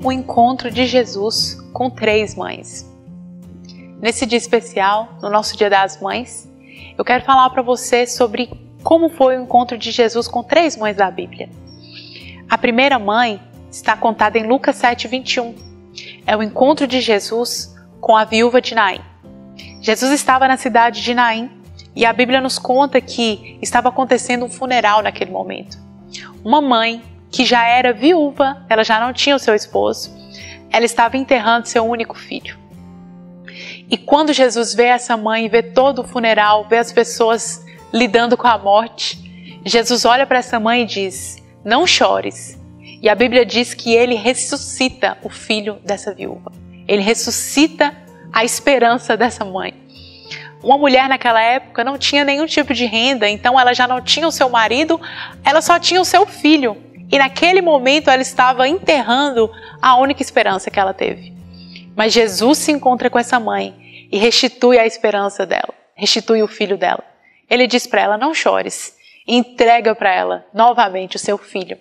o encontro de Jesus com 3 mães. Nesse dia especial, no nosso Dia das Mães, eu quero falar para você sobre como foi o encontro de Jesus com 3 mães da Bíblia. A primeira mãe está contada em Lucas 7:21. É o encontro de Jesus com a viúva de Naim. Jesus estava na cidade de Naim e a Bíblia nos conta que estava acontecendo um funeral naquele momento. Uma mãe que já era viúva, ela já não tinha o seu esposo, ela estava enterrando seu único filho. E quando Jesus vê essa mãe, vê todo o funeral, vê as pessoas lidando com a morte, Jesus olha para essa mãe e diz: não chores. E a Bíblia diz que ele ressuscita o filho dessa viúva. Ele ressuscita a esperança dessa mãe. Uma mulher naquela época não tinha nenhum tipo de renda, então ela já não tinha o seu marido, ela só tinha o seu filho. E naquele momento ela estava enterrando a única esperança que ela teve. Mas Jesus se encontra com essa mãe e restitui a esperança dela, restitui o filho dela. Ele diz para ela: não chores, e entrega para ela novamente o seu filho.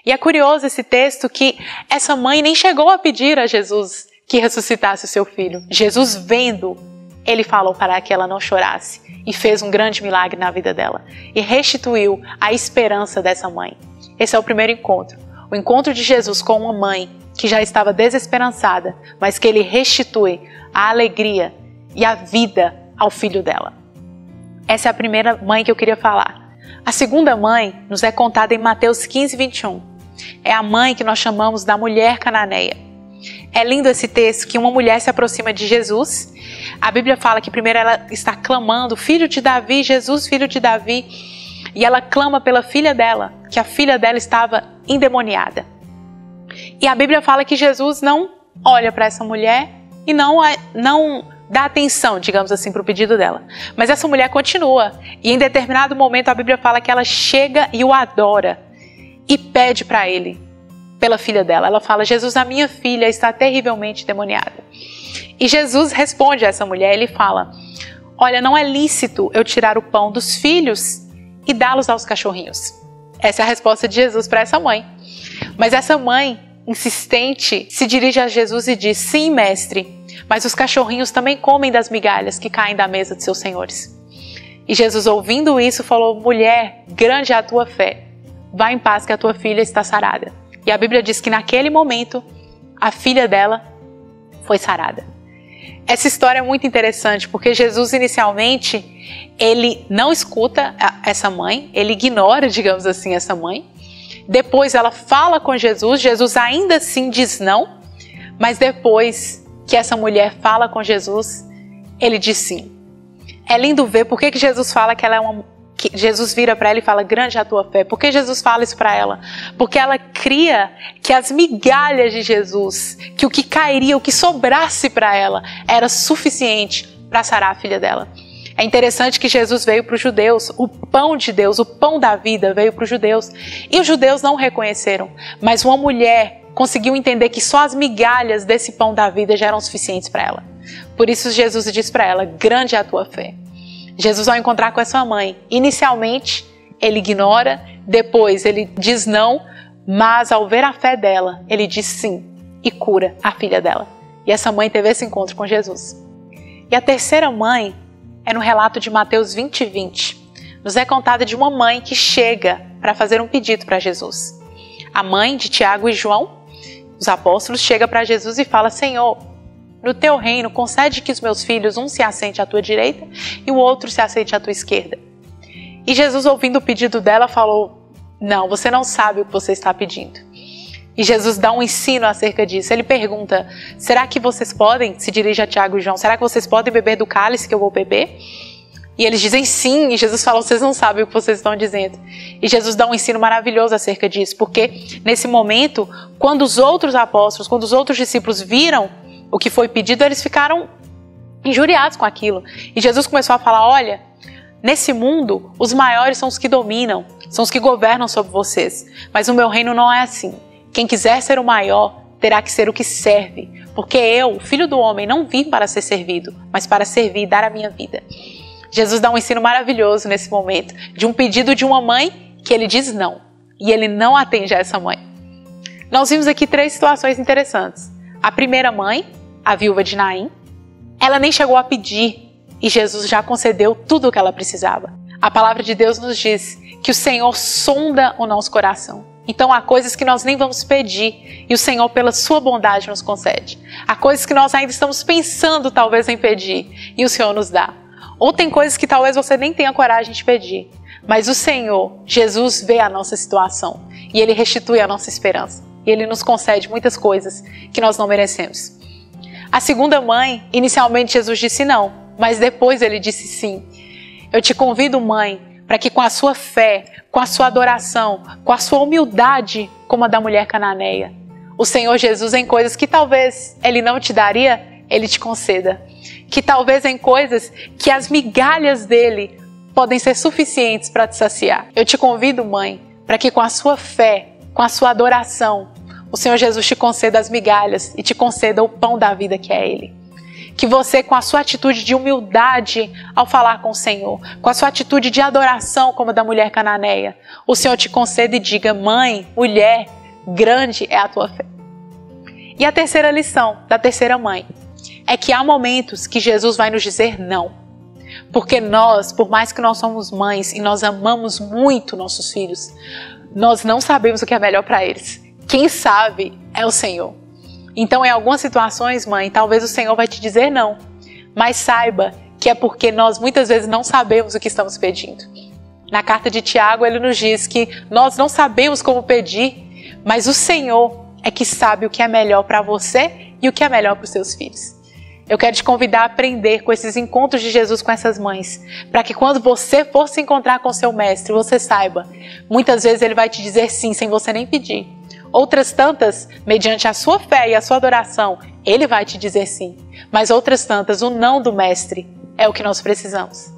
E é curioso esse texto que essa mãe nem chegou a pedir a Jesus que ressuscitasse o seu filho. Jesus, vendo, ele falou para que ela não chorasse e fez um grande milagre na vida dela e restituiu a esperança dessa mãe. Esse é o primeiro encontro, o encontro de Jesus com uma mãe que já estava desesperançada, mas que ele restitui a alegria e a vida ao filho dela. Essa é a primeira mãe que eu queria falar. A segunda mãe nos é contada em Mateus 15:21. É a mãe que nós chamamos da mulher cananeia. É lindo esse texto que uma mulher se aproxima de Jesus. A Bíblia fala que primeiro ela está clamando: filho de Davi, Jesus, filho de Davi. E ela clama pela filha dela, que a filha dela estava endemoniada. E a Bíblia fala que Jesus não olha para essa mulher e não dá atenção, digamos assim, para o pedido dela. Mas essa mulher continua. E em determinado momento a Bíblia fala que ela chega e o adora e pede para ele, pela filha dela. Ela fala: Jesus, a minha filha está terrivelmente endemoniada. E Jesus responde a essa mulher, ele fala: olha, não é lícito eu tirar o pão dos filhos e dá-los aos cachorrinhos. Essa é a resposta de Jesus para essa mãe. Mas essa mãe, insistente, se dirige a Jesus e diz: sim, mestre, mas os cachorrinhos também comem das migalhas que caem da mesa de seus senhores. E Jesus, ouvindo isso, falou: mulher, grande é a tua fé, vá em paz que a tua filha está sarada. E a Bíblia diz que naquele momento a filha dela foi sarada. Essa história é muito interessante porque Jesus inicialmente ele não escuta essa mãe, ele ignora, digamos assim, essa mãe. Depois ela fala com Jesus, Jesus ainda assim diz não, mas depois que essa mulher fala com Jesus, ele diz sim. É lindo ver por que Jesus fala que ela é que Jesus vira para ela e fala: grande é a tua fé. Por que Jesus fala isso para ela? Porque ela cria que as migalhas de Jesus, que o que cairia, o que sobrasse para ela, era suficiente para sarar a filha dela. É interessante que Jesus veio para os judeus, o pão de Deus, o pão da vida veio para os judeus. E os judeus não o reconheceram, mas uma mulher conseguiu entender que só as migalhas desse pão da vida já eram suficientes para ela. Por isso Jesus diz para ela: grande é a tua fé. Jesus, ao encontrar com essa mãe, inicialmente ele ignora, depois ele diz não, mas ao ver a fé dela, ele diz sim e cura a filha dela. E essa mãe teve esse encontro com Jesus. E a terceira mãe é no relato de Mateus 20:20. Nos é contada de uma mãe que chega para fazer um pedido para Jesus. A mãe de Tiago e João, os apóstolos, chega para Jesus e fala: Senhor, no teu reino, concede que os meus filhos, um se assente à tua direita e o outro se assente à tua esquerda. E Jesus, ouvindo o pedido dela, falou: não, você não sabe o que você está pedindo. E Jesus dá um ensino acerca disso. Ele pergunta: será que vocês podem, se dirige a Tiago e João, será que vocês podem beber do cálice que eu vou beber? E eles dizem sim, e Jesus fala: vocês não sabem o que vocês estão dizendo. E Jesus dá um ensino maravilhoso acerca disso, porque nesse momento, quando os outros apóstolos, quando os outros discípulos viram o que foi pedido, eles ficaram injuriados com aquilo. E Jesus começou a falar: olha, nesse mundo, os maiores são os que dominam, são os que governam sobre vocês. Mas o meu reino não é assim. Quem quiser ser o maior, terá que ser o que serve. Porque eu, filho do homem, não vim para ser servido, mas para servir e dar a minha vida. Jesus dá um ensino maravilhoso nesse momento, de um pedido de uma mãe que ele diz não. E ele não atende a essa mãe. Nós vimos aqui 3 situações interessantes. A primeira mãe, a viúva de Naim, ela nem chegou a pedir e Jesus já concedeu tudo o que ela precisava. A palavra de Deus nos diz que o Senhor sonda o nosso coração. Então há coisas que nós nem vamos pedir e o Senhor, pela sua bondade, nos concede. Há coisas que nós ainda estamos pensando talvez em pedir e o Senhor nos dá. Ou tem coisas que talvez você nem tenha coragem de pedir. Mas o Senhor, Jesus, vê a nossa situação e Ele restitui a nossa esperança. E Ele nos concede muitas coisas que nós não merecemos. A segunda mãe, inicialmente Jesus disse não, mas depois Ele disse sim. Eu te convido, mãe, para que com a sua fé, com a sua adoração, com a sua humildade, como a da mulher cananeia, o Senhor Jesus, em coisas que talvez Ele não te daria, Ele te conceda. Que talvez em coisas que as migalhas dEle podem ser suficientes para te saciar. Eu te convido, mãe, para que com a sua fé, com a sua adoração, o Senhor Jesus te conceda as migalhas e te conceda o pão da vida que é Ele. Que você, com a sua atitude de humildade ao falar com o Senhor, com a sua atitude de adoração como a da mulher cananeia, o Senhor te conceda e diga: mãe, mulher, grande é a tua fé. E a terceira lição da terceira mãe é que há momentos que Jesus vai nos dizer não. Porque nós, por mais que nós somos mães e nós amamos muito nossos filhos, nós não sabemos o que é melhor para eles. Quem sabe é o Senhor. Então, em algumas situações, mãe, talvez o Senhor vai te dizer não. Mas saiba que é porque nós muitas vezes não sabemos o que estamos pedindo. Na carta de Tiago, ele nos diz que nós não sabemos como pedir, mas o Senhor é que sabe o que é melhor para você e o que é melhor para os seus filhos. Eu quero te convidar a aprender com esses encontros de Jesus com essas mães, para que quando você for se encontrar com seu mestre, você saiba, muitas vezes ele vai te dizer sim, sem você nem pedir. Outras tantas, mediante a sua fé e a sua adoração, ele vai te dizer sim. Mas outras tantas, o não do mestre é o que nós precisamos.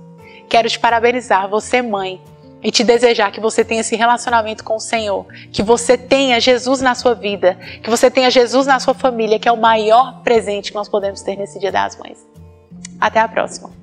Quero te parabenizar, você mãe, e te desejar que você tenha esse relacionamento com o Senhor, que você tenha Jesus na sua vida, que você tenha Jesus na sua família, que é o maior presente que nós podemos ter nesse Dia das Mães. Até a próxima!